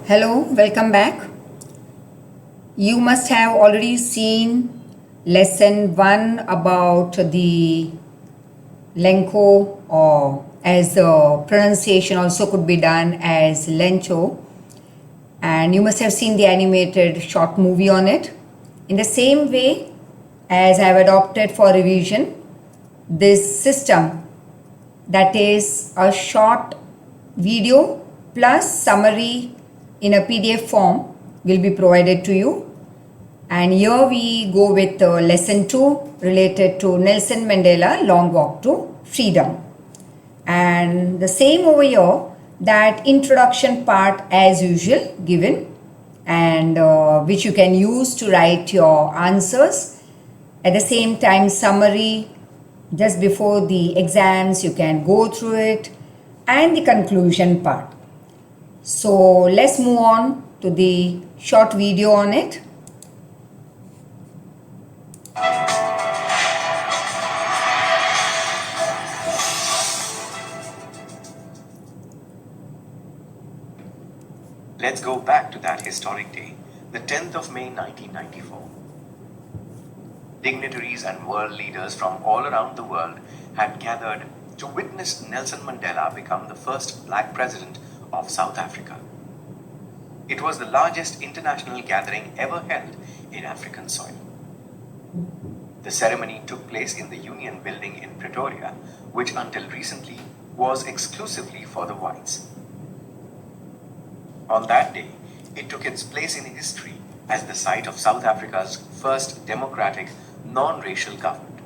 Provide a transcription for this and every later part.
Hello, welcome back. You must have already seen lesson 1 about the Lenko, or as the pronunciation also could be done as Lencho, and you must have seen the animated short movie on it. In the same way as I have adopted for revision this system, that is a short video plus summary in a PDF form will be provided to you. And here we go with lesson 2 related to Nelson Mandela Long Walk to Freedom. And the same over here, that introduction part as usual given, and which you can use to write your answers. At the same time, summary just before the exams, you can go through it, and the conclusion part. So let's move on to the short video on it. Let's go back to that historic day, the 10th of May 1994. Dignitaries and world leaders from all around the world had gathered to witness Nelson Mandela become the first black president of South Africa. It was the largest international gathering ever held in African soil. The ceremony took place in the Union Building in Pretoria, which until recently was exclusively for the whites. On that day, it took its place in history as the site of South Africa's first democratic, non-racial government.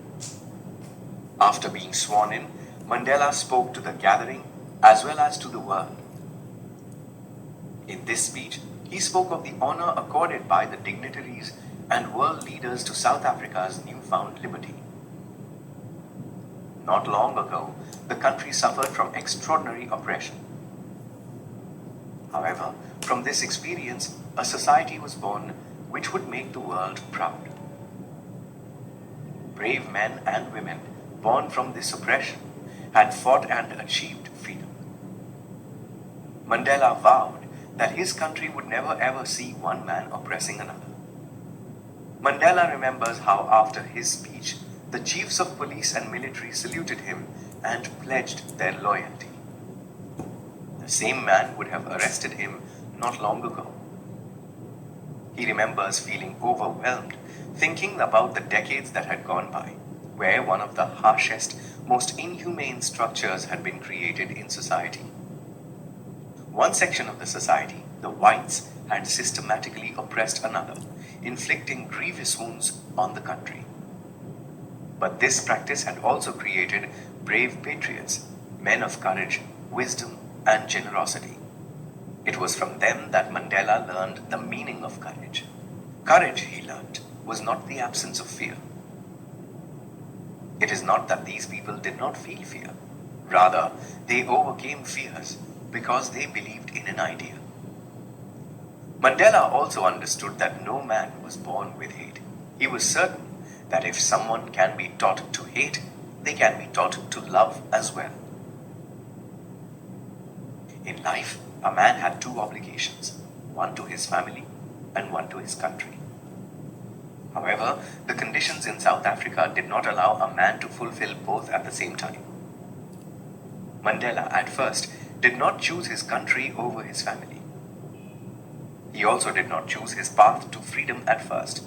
After being sworn in, Mandela spoke to the gathering as well as to the world. In this speech, he spoke of the honor accorded by the dignitaries and world leaders to South Africa's newfound liberty. Not long ago, the country suffered from extraordinary oppression. However, from this experience, a society was born which would make the world proud. Brave men and women born from this oppression had fought and achieved freedom. Mandela vowed that his country would never ever see one man oppressing another. Mandela remembers how after his speech, the chiefs of police and military saluted him and pledged their loyalty. The same man would have arrested him not long ago. He remembers feeling overwhelmed, thinking about the decades that had gone by, where one of the harshest, most inhumane structures had been created in society. One section of the society, the whites, had systematically oppressed another, inflicting grievous wounds on the country. But this practice had also created brave patriots, men of courage, wisdom, and generosity. It was from them that Mandela learned the meaning of courage. Courage, he learned, was not the absence of fear. It is not that these people did not feel fear. Rather, they overcame fears because they believed in an idea. Mandela also understood that no man was born with hate. He was certain that if someone can be taught to hate, they can be taught to love as well. In life, a man had two obligations, one to his family and one to his country. However, the conditions in South Africa did not allow a man to fulfill both at the same time. Mandela, at first, did not choose his country over his family. He also did not choose his path to freedom at first.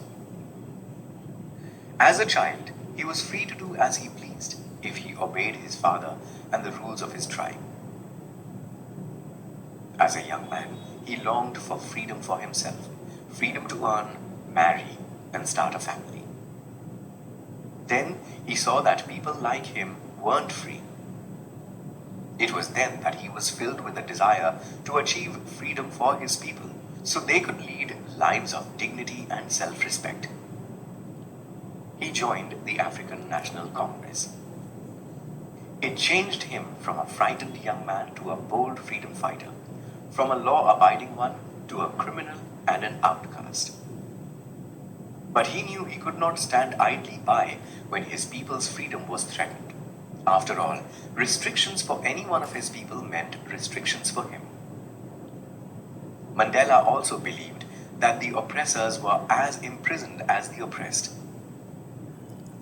As a child, he was free to do as he pleased if he obeyed his father and the rules of his tribe. As a young man, he longed for freedom for himself, freedom to earn, marry, and start a family. Then he saw that people like him weren't free. It was then that he was filled with a desire to achieve freedom for his people so they could lead lives of dignity and self-respect. He joined the African National Congress. It changed him from a frightened young man to a bold freedom fighter, from a law-abiding one to a criminal and an outcast. But he knew he could not stand idly by when his people's freedom was threatened. After all, restrictions for any one of his people meant restrictions for him. Mandela also believed that the oppressors were as imprisoned as the oppressed.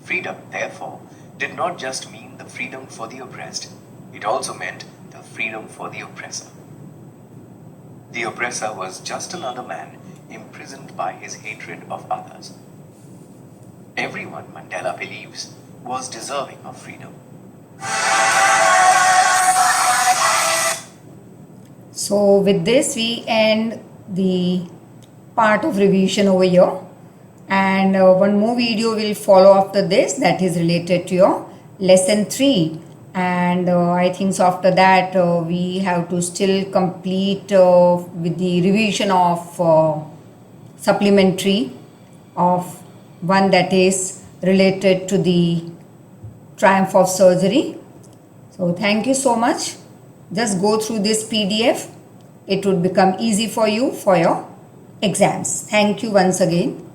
Freedom, therefore, did not just mean the freedom for the oppressed, it also meant the freedom for the oppressor. The oppressor was just another man imprisoned by his hatred of others. Everyone, Mandela believes, was deserving of freedom. So with this we end the part of revision over here, and one more video will follow after this, that is related to your lesson 3, and I think so after that we have to still complete with the revision of supplementary of one that is related to the triumph of surgery. So thank you so much. Just go through this PDF. It would become easy for you for your exams. Thank you once again.